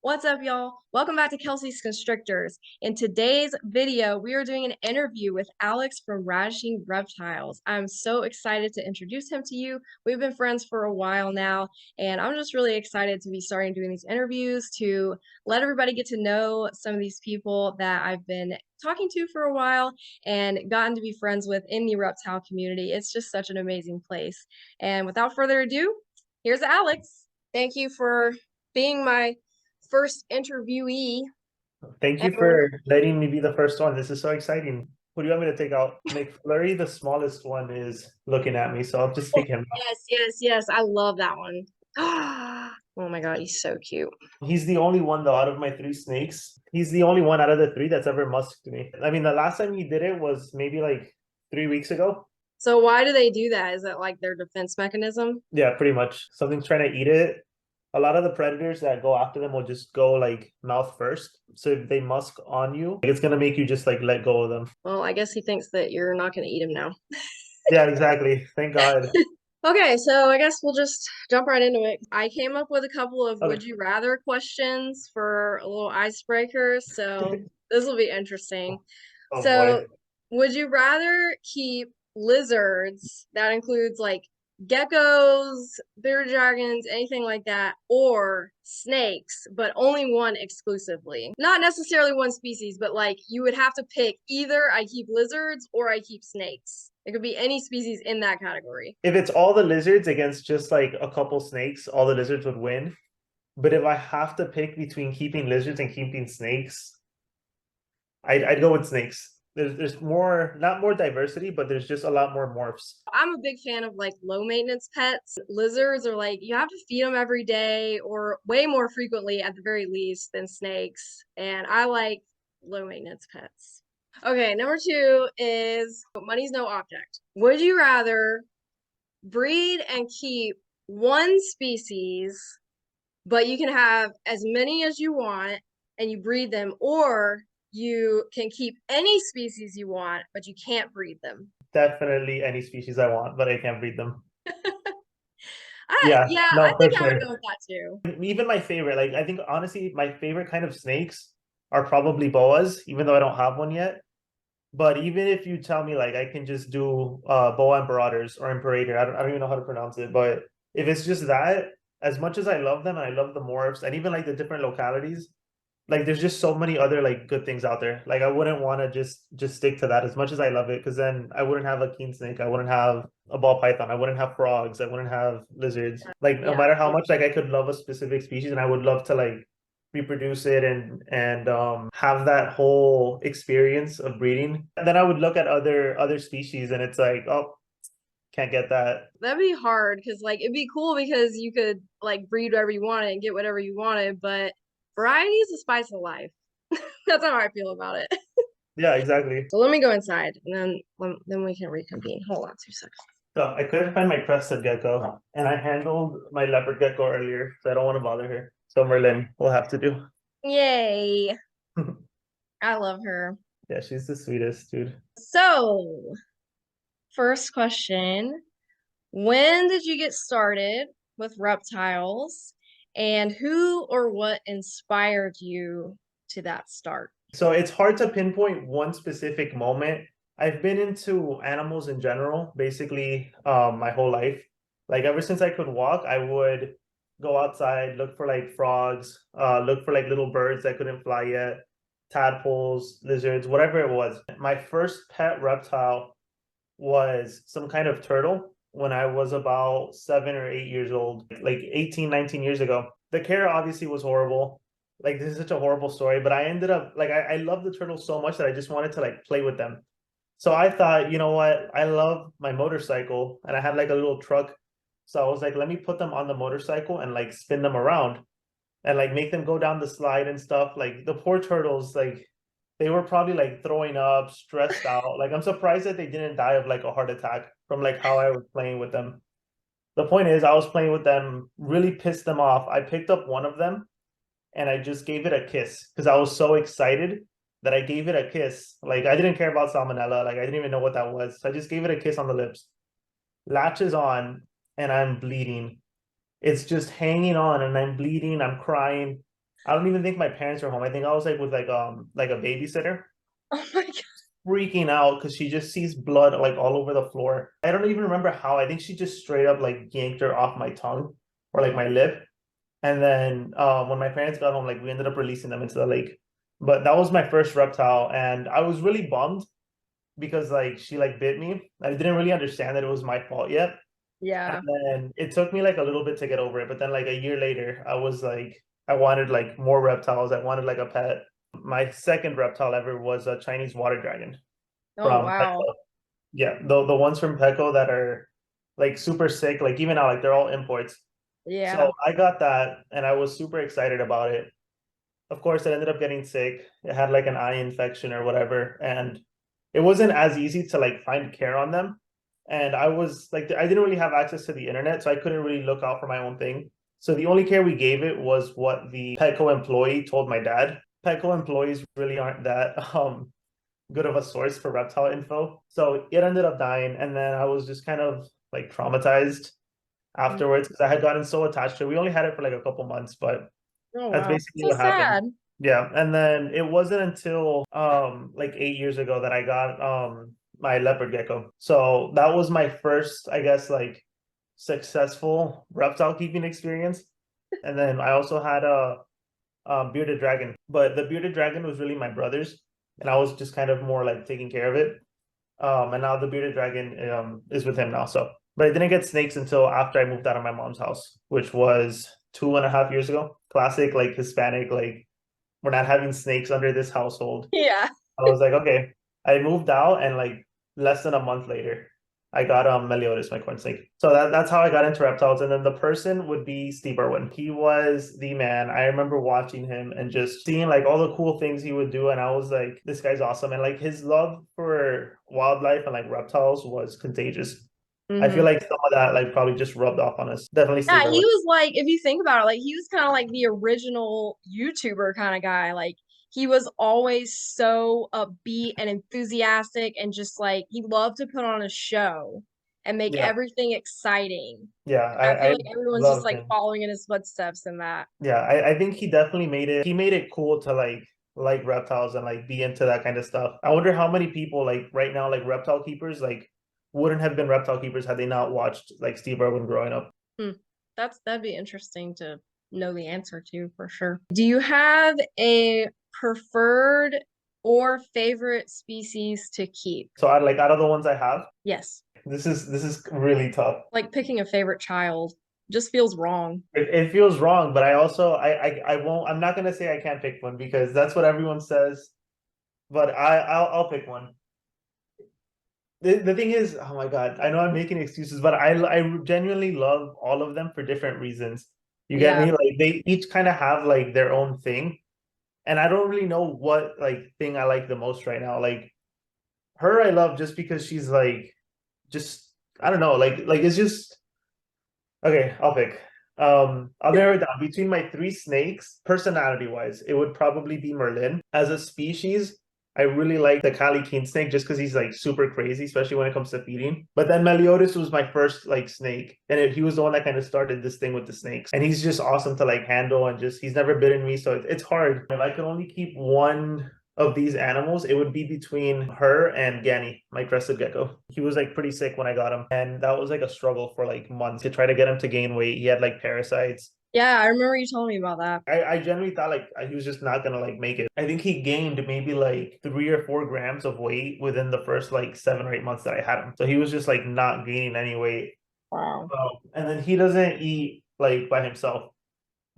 What's up, y'all? Welcome back to Kelsey's Constrictors. In today's video, we are doing an interview with Alex from Ravishing Reptiles. I'm so excited to introduce him to you. We've been friends for a while now, and I'm just really excited to be starting doing these interviews to let everybody get to know some of these people that I've been talking to for a while and gotten to be friends with in the reptile community. It's just such an amazing place. And without further ado, here's Alex. Thank you for being my first interviewee Thank you ever. for letting me be the first one. This is so exciting. Who do you want me to take out? McFlurry, the smallest one, is looking at me, so I'll just pick him up. Yes. I love that one. Oh my God, he's so cute. He's the only one, though, out of my three snakes. He's the only one out of the three that's ever musked me. I mean, the last time he did it was maybe like 3 weeks ago. So why do they do that? Is that like their defense mechanism? Yeah, pretty much. Something's trying to eat it. A lot of the predators that go after them will just go like mouth first. So if they musk on you, it's gonna make you just like let go of them. Well, I guess he thinks that you're not going to eat him now. Yeah, exactly. Thank God. Okay, so I guess we'll just jump right into it. I came up with a couple of Okay. would you rather questions for a little icebreaker, so this will be interesting. Oh So, boy. would you rather keep lizards, that includes like geckos, bearded dragons, anything like that, or snakes, but only one exclusively? Not necessarily one species, but like you would have to pick either I keep lizards or I keep snakes. It could be any species in that category. If it's all the lizards against just like a couple snakes, all the lizards would win. But if I have to pick between keeping lizards and keeping snakes, I'd go with snakes. There's more, not more diversity, but there's just a lot more morphs. I'm a big fan of like low maintenance pets. Lizards are like you have to feed them every day or way more frequently at the very least than snakes. And I like low maintenance pets. Okay, number two is money's no object. Would you rather breed and keep one species, but you can have as many as you want and you breed them, or you can keep any species you want, but you can't breed them? Definitely any species I want, but I can't breed them. I Yeah, yeah, I no, for think I would sure. go with that too. Even my favorite, like I think honestly, my favorite kind of snakes are probably boas, even though I don't have one yet. But even if you tell me like I can just do boa imperators or imperator, I don't even know how to pronounce it, but if it's just that, as much as I love them and I love the morphs and even like the different localities, like there's just so many other like good things out there. Like I wouldn't want to just stick to that as much as I love it, because then I wouldn't have a king snake, I wouldn't have a ball python, I wouldn't have frogs, I wouldn't have lizards. Like no Yeah. matter how much like I could love a specific species and I would love to like reproduce it and have that whole experience of breeding, then I would look at other species and it's like, oh, can't get that. That'd be hard because like it'd be cool because you could like breed whatever you wanted and get whatever you wanted, but variety is the spice of life. That's how I feel about it. Yeah, exactly. So let me go inside and then we can reconvene. Hold on 2 seconds. So I couldn't find my crested gecko, and I handled my leopard gecko earlier, so I don't want to bother her. So Merlin will have to do. Yay. I love her. Yeah, she's the sweetest, dude. So, first question, when did you get started with reptiles and who or what inspired you to that start? So it's hard to pinpoint one specific moment. I've been into animals in general, basically, my whole life. Like ever since I could walk, I would go outside, look for like frogs, look for like little birds that couldn't fly yet, tadpoles, lizards, whatever it was. My first pet reptile was some kind of turtle when I was about 7 or 8 years old, like 18, 19 years ago. The care obviously was horrible. Like this is such a horrible story, but I ended up like I love the turtles so much that I just wanted to like play with them. So I thought, you know what? I love my motorcycle and I had like a little truck. So I was like, let me put them on the motorcycle and like spin them around and like make them go down the slide and stuff. Like the poor turtles, like they were probably like throwing up, stressed out. Like I'm surprised that they didn't die of like a heart attack from like how I was playing with them. The point is, I was playing with them, really pissed them off. I picked up one of them and I just gave it a kiss because I was so excited that I gave it a kiss. Like I didn't care about salmonella. Like I didn't even know what that was. So I just gave it a kiss on the lips. Latches on and I'm bleeding. It's just hanging on and I'm bleeding. I'm crying. I don't even think my parents were home. I think I was like with like a babysitter, Oh my God. freaking out because she just sees blood like all over the floor. I don't even remember how. I think she just straight up like yanked her off my tongue or like my lip. And then when my parents got home, like we ended up releasing them into the lake. But that was my first reptile, and I was really bummed because like she like bit me. I didn't really understand that it was my fault yet. And Yeah. then it took me like a little bit to get over it. But then like a year later, I was like, I wanted like more reptiles. I wanted like a pet. My second reptile ever was a Chinese water dragon Oh from wow. Petco. Yeah, the ones from Petco that are like super sick, like even now, like they're all imports. So Yeah. I got that and I was super excited about it. Of course, it ended up getting sick. It had like an eye infection or whatever, and it wasn't as easy to like find care on them. And I was like, I didn't really have access to the internet, so I couldn't really look out for my own thing. So the only care we gave it was what the Petco employee told my dad. Petco employees really aren't that good of a source for reptile info. So it ended up dying, and then I was just kind of like traumatized Mm. afterwards because I had gotten so attached to it. We only had it for like a couple months, but Oh that's wow. basically So what happened. sad. Yeah, and then it wasn't until like 8 years ago that I got my leopard gecko. So that was my first, I guess, like successful reptile keeping experience. And then I also had a bearded dragon, but the bearded dragon was really my brother's, and I was just kind of more like taking care of it. And now the bearded dragon is with him now. So, but I didn't get snakes until after I moved out of my mom's house, which was 2.5 years ago. Classic like Hispanic, like we're not having snakes under this household. Yeah. I was like, okay. I moved out and like less than a month later, I got Meliodas, my corn snake. So that's how I got into reptiles. And then the person would be Steve Irwin. He was the man. I remember watching him and just seeing like all the cool things he would do. And I was like, this guy's awesome. And like his love for wildlife and like reptiles was contagious. I feel Hmm. like some of that like probably just rubbed off on us. Definitely Steve Yeah, he Irwin. was like, if you think about it, like he was kind of like the original YouTuber kind of guy. Like he was always so upbeat and enthusiastic and just like he loved to put on a show and make Yeah. everything exciting. Yeah. And I feel I like everyone's just love like him. following in his footsteps in that. Yeah, I think he definitely made it cool to like reptiles and like be into that kind of stuff. I wonder how many people like right now like reptile keepers like wouldn't have been reptile keepers had they not watched like Steve Irwin growing up. Hmm. That'd be interesting to know the answer to for sure. Do you have a preferred or favorite species to keep? So I like out of the ones I have, Yes. this is really tough. Like picking a favorite child just feels wrong. It feels wrong, but I also I won't I'm not gonna say I can't pick one because that's what everyone says. But I'll pick one. The thing is, oh my God, I know I'm making excuses, but I genuinely love all of them for different reasons. You get Yeah. me? Like they each kind of have like their own thing, and I don't really know what like thing I like the most right now. Like her, I love just because she's like just I don't know, like it's just okay. I'll pick. I'll narrow it down between my three snakes. Personality wise, it would probably be Merlin. As a species, I really like the Cali king snake just because he's like super crazy, especially when it comes to feeding. But then Meliodas was my first like snake, and he was the one that kind of started this thing with the snakes. And he's just awesome to like handle, and just he's never bitten me, so it's hard. If I could only keep one of these animals, it would be between her and Ganny, my crested gecko. He was like pretty sick when I got him, and that was like a struggle for like months to try to get him to gain weight. He had like parasites. Yeah, I remember you telling me about that. I generally thought like he was just not gonna like make it. I think he gained maybe like 3 or 4 grams of weight within the first like 7 or 8 months that I had him. So he was just like not gaining any weight. Wow. And then he doesn't eat like by himself.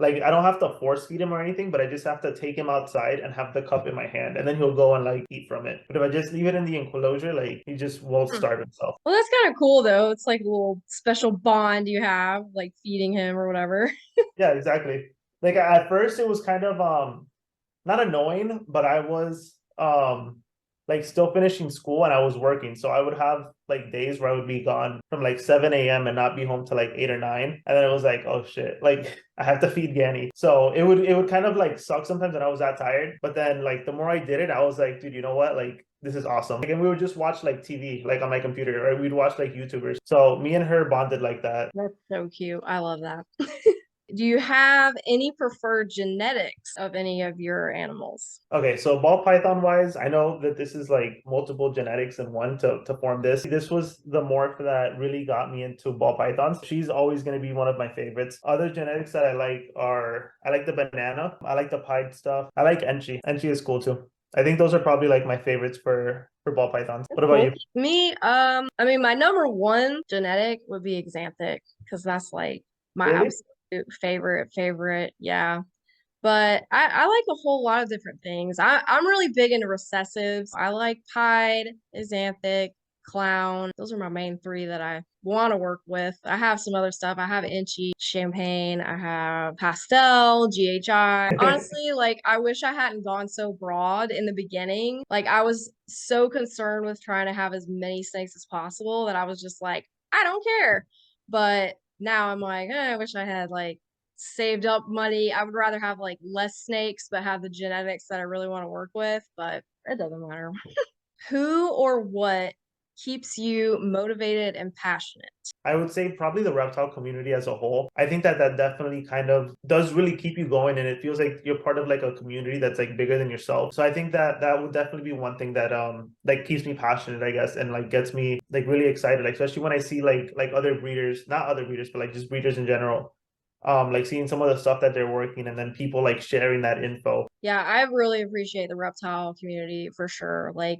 Like I don't have to force feed him or anything, but I just have to take him outside and have the cup in my hand, and then he'll go and like eat from it. But if I just leave it in the enclosure, like he just won't Hmm. starve himself. Well, that's kind of cool though. It's like a little special bond you have, like feeding him or whatever. Yeah, exactly. Like at first it was kind of not annoying, but I was like still finishing school and I was working. So I would have like days where I would be gone from like 7 a.m. and not be home till like 8 or 9. And then it was like, oh shit, like I have to feed Ganny. So it would kind of like suck sometimes when I was that tired. But then like the more I did it, I was like, dude, you know what? Like this is awesome. Like, and we would just watch like TV, like on my computer, right? We'd watch like YouTubers. So me and her bonded like that. That's so cute. I love that. Do you have any preferred genetics of any of your animals? Okay, so ball python wise, I know that this is like multiple genetics in one to form this. This was the morph that really got me into ball pythons. She's always going to be one of my favorites. Other genetics that I like are I like the banana, I like the pied stuff, I like Enchi. Enchi is cool too. I think those are probably like my favorites for ball pythons. That's What about cool. you? Me, I mean, my number one genetic would be Xanthic because that's like my Really? absolute favorite. Yeah. But I like a whole lot of different things. I'm really big into recessives. I like Pied, Xanthic, Clown. Those are my main three that I want to work with. I have some other stuff. I have Inchy, Champagne, I have Pastel, GHI. Honestly, like I wish I hadn't gone so broad in the beginning. Like I was so concerned with trying to have as many snakes as possible that I was just like, I don't care. But now I'm like, I wish I had like saved up money. I would rather have like less snakes, but have the genetics that I really want to work with, but it doesn't matter. Who or what keeps you motivated and passionate? I would say probably the reptile community as a whole. I think that that definitely kind of does really keep you going, and it feels like you're part of like a community that's like bigger than yourself. So I think that that would definitely be one thing that like keeps me passionate, I guess, and like gets me like really excited, like especially when I see like other breeders, not other breeders, but like just breeders in general. Like seeing some of the stuff that they're working and then people like sharing that info. Yeah, I really appreciate the reptile community for sure. Like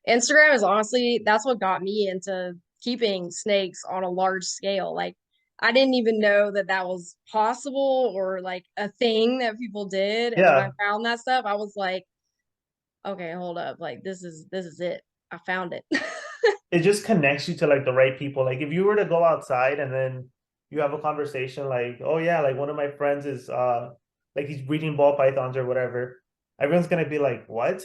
Instagram is honestly that's what got me into keeping snakes on a large scale. Like I didn't even know that that was possible or like a thing that people did. And when I Yeah, found that stuff, I was like, okay, hold up. Like this is it. I found it. it just connects you to like the right people. Like if you were to go outside and then you have a conversation like, oh yeah, like one of my friends is like he's breeding ball pythons or whatever, everyone's gonna be like, what?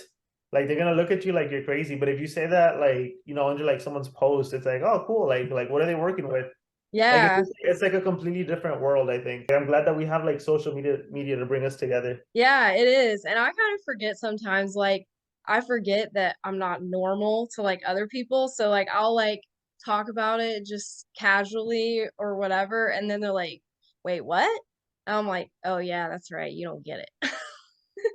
Like they're gonna look at you like you're crazy. But if you say that like, you know, under like someone's post, it's like, oh cool, like what are they working with? Like Yeah. it's like a completely different world, I think. I'm glad that we have like social media to bring us together. Yeah, it is. And I kind of forget sometimes, like, I forget that I'm not normal to like other people. So, like, I'll like talk about it just casually or whatever. And then they're like, wait, what? And I'm like, oh, yeah, that's right. You don't get it.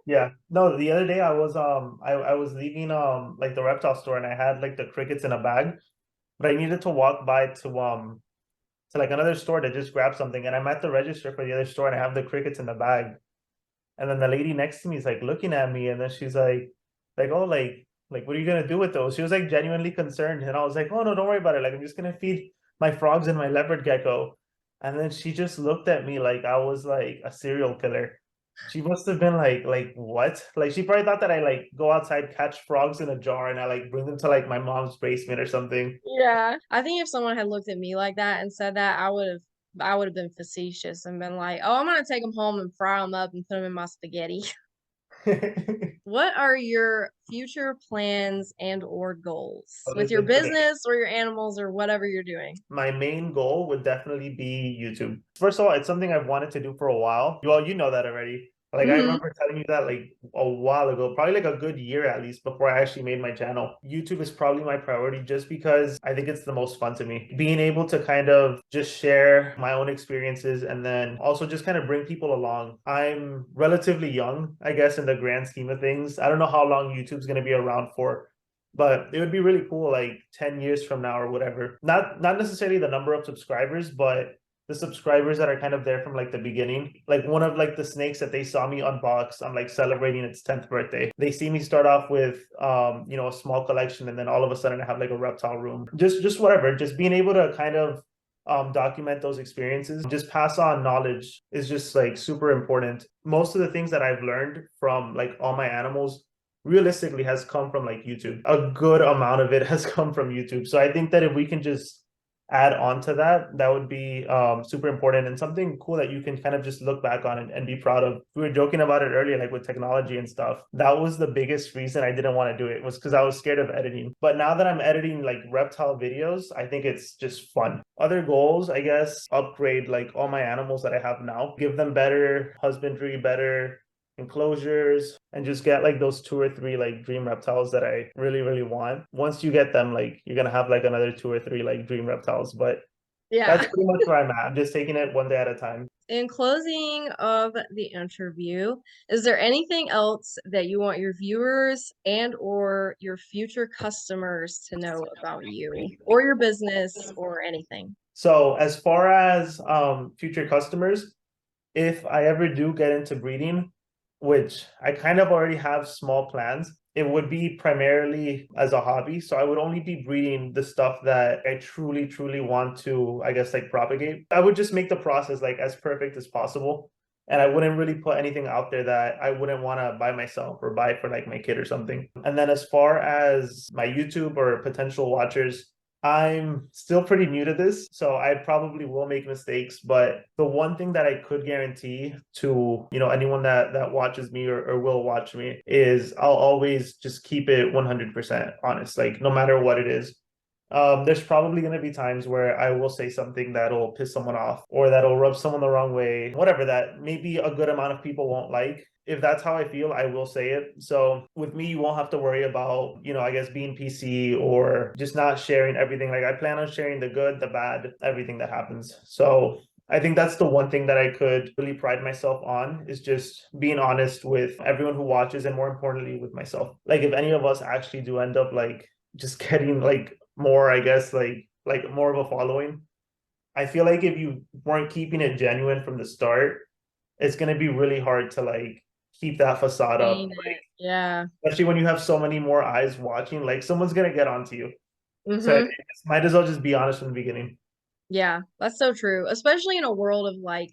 Yeah. No, the other day I was leaving like the reptile store and I had like the crickets in a bag, but I needed to walk by to like another store to just grab something. And I'm at the register for the other store and I have the crickets in the bag. And then the lady next to me is like looking at me and then she's like, oh, like what are you gonna do with those? She was like genuinely concerned. And I was like, oh no, don't worry about it. Like I'm just gonna feed my frogs and my leopard gecko. And then she just looked at me like I was like a serial killer. She must have been like what? Like she probably thought that I like go outside, catch frogs in a jar, and I like bring them to like my mom's basement or something. Yeah. I think if someone had looked at me like that and said that, I would have been facetious and been like, "Oh, I'm gonna take them home and fry them up and put them in my spaghetti." What are your future plans and or goals with your Okay. business or your animals or whatever you're doing? My main goal would definitely be YouTube. First of all, it's something I've wanted to do for a while. Well, you know that already. Like I Hmm. remember telling you that like a while ago, probably like a good year at least before I actually made my channel. YouTube is probably my priority just because I think it's the most fun to me. Being able to kind of just share my own experiences and then also just kind of bring people along. I'm relatively young, I guess, in the grand scheme of things. I don't know how long YouTube's going to be around for, but it would be really cool like 10 years from now or whatever. Not necessarily the number of subscribers, but the subscribers that are kind of there from like the beginning. Like one of like the snakes that they saw me unbox, I'm like celebrating its 10th birthday. They see me start off with you know, a small collection and then all of a sudden I have like a reptile room. Just whatever, just being able to kind of document those experiences, just pass on knowledge is just like super important. Most of the things that I've learned from like all my animals realistically has come from like YouTube. A good amount of it has come from YouTube. So I think that if we can just add on to that, that would be super important and something cool that you can kind of just look back on and be proud of. We were joking about it earlier, like with technology and stuff. That was the biggest reason I didn't want to do it, was because I was scared of editing. But now that I'm editing like reptile videos, I think it's just fun. Other goals, I guess, upgrade like all my animals that I have now, give them better husbandry, better enclosures, and just get like those two or three like dream reptiles that I really want. Once you get them, like you're gonna have like another two or three like dream reptiles. But Yeah. That's pretty much where I'm at. I'm just taking it one day at a time. In closing of the interview, is there anything else that you want your viewers and or your future customers to know about you or your business or anything? So as far as future customers, if I ever do get into breeding, which I kind of already have small plans, it would be primarily as a hobby. So I would only be breeding the stuff that I truly, truly want to, I guess, like propagate. I would just make the process like as perfect as possible. And I wouldn't really put anything out there that I wouldn't want to buy myself or buy for like my kid or something. And then as far as my YouTube or potential watchers, I'm still pretty new to this, so I probably will make mistakes. But the one thing that I could guarantee to, anyone that watches me or will watch me is I'll always just keep it 100% honest, like no matter what it is. There's probably going to be times where I will say something that'll piss someone off or that'll rub someone the wrong way, whatever, that maybe a good amount of people won't like. If that's how I feel, I will say it. So with me, you won't have to worry about, I guess being PC or just not sharing everything. Like I plan on sharing the good, the bad, everything that happens. So I think that's the one thing that I could really pride myself on is just being honest with everyone who watches and more importantly with myself. Like if any of us actually do end up like just getting like more, I guess, like more of a following, I feel like if you weren't keeping it genuine from the start, it's gonna be really hard to like keep that facade up. Ain't it? Yeah. Especially when you have so many more eyes watching, like someone's gonna get onto you. So Mm-hmm. might as well just be honest from the beginning. Yeah, that's so true. Especially in a world of like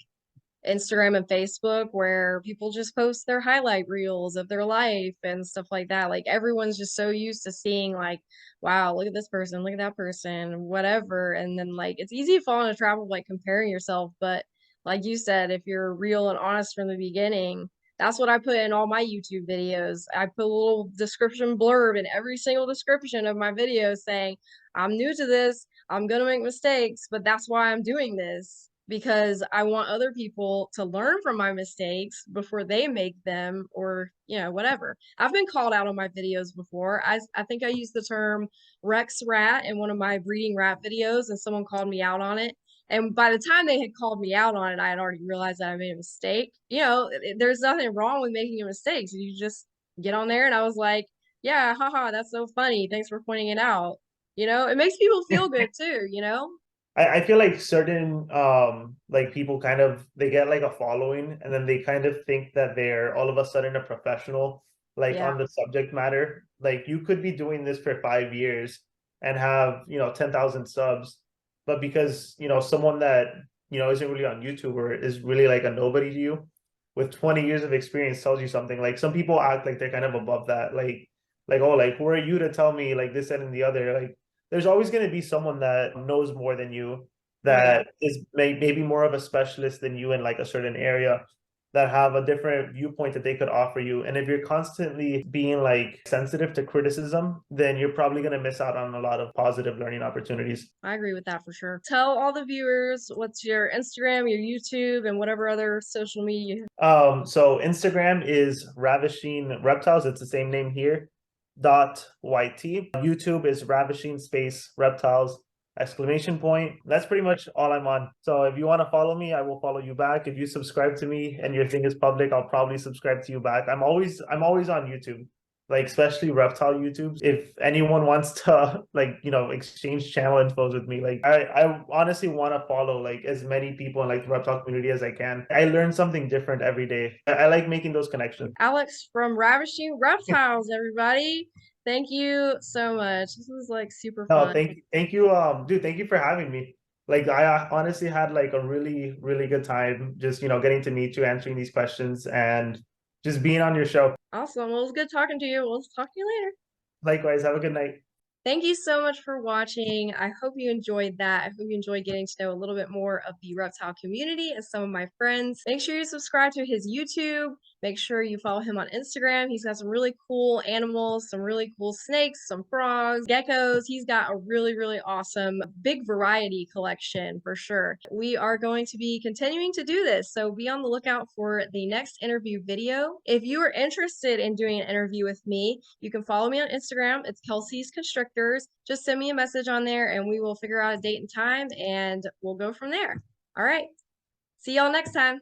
Instagram and Facebook where people just post their highlight reels of their life and stuff like that. Like everyone's just so used to seeing like, wow, look at this person, look at that person, whatever. And then like it's easy to fall in a trap of like comparing yourself. But like you said, if you're real and honest from the beginning, that's what I put in all my YouTube videos. I put a little description blurb in every single description of my videos saying, I'm new to this. I'm gonna make mistakes, but that's why I'm doing this because I want other people to learn from my mistakes before they make them or, whatever. I've been called out on my videos before. I think I used the term Rex rat in one of my breeding rat videos and someone called me out on it. And by the time they had called me out on it, I had already realized that I made a mistake. There's nothing wrong with making a mistake. So you just get on there and I was like, yeah, haha, that's so funny. Thanks for pointing it out. It makes people feel good too. I feel like certain like people kind of they get like a following and then they kind of think that they're all of a sudden a professional like Yeah. on the subject matter. Like you could be doing this for 5 years and have 10,000 subs, but because someone that isn't really on YouTube or is really like a nobody to you with 20 years of experience tells you something. Like some people act like they're kind of above that, like oh, like who are you to tell me like this and the other. Like there's always going to be someone that knows more than you, Oh yeah. that is maybe more of a specialist than you in like a certain area, that have a different viewpoint that they could offer you. And if you're constantly being like sensitive to criticism, then you're probably going to miss out on a lot of positive learning opportunities. I agree with that for sure. Tell all the viewers what's your Instagram, your YouTube, and whatever other social media you have. So Instagram is Ravishing Reptiles. It's the same name here. .yt. YouTube is Ravishing space reptiles exclamation point. That's pretty much all I'm on. So if you want to follow me, I will follow you back. If you subscribe to me and your thing is public, I'll probably subscribe to you back. I'm always on YouTube, like especially reptile YouTubes. If anyone wants to like, exchange channel infos with me, like I honestly want to follow like as many people in like the reptile community as I can. I learn something different every day. I like making those connections. Alex from Ravishing Reptiles, everybody. Thank you so much. This was like super No, fun. thank you, dude. Thank you for having me. Like, I honestly had like a really, really good time just, getting to meet you, answering these questions, and just being on your show. Awesome. Well, it was good talking to you. We'll talk to you later. Likewise, have a good night. Thank you so much for watching. I hope you enjoyed that. I hope you enjoyed getting to know a little bit more of the reptile community and some of my friends. Make sure you subscribe to his YouTube. Make sure you follow him on Instagram. He's got some really cool animals, some really cool snakes, some frogs, geckos. He's got a really, really awesome big variety collection for sure. We are going to be continuing to do this, so be on the lookout for the next interview video. If you are interested in doing an interview with me, you can follow me on Instagram. It's Kelsey's Constrictor. Constrictors. Just send me a message on there and we will figure out a date and time and we'll go from there. All right. See y'all next time.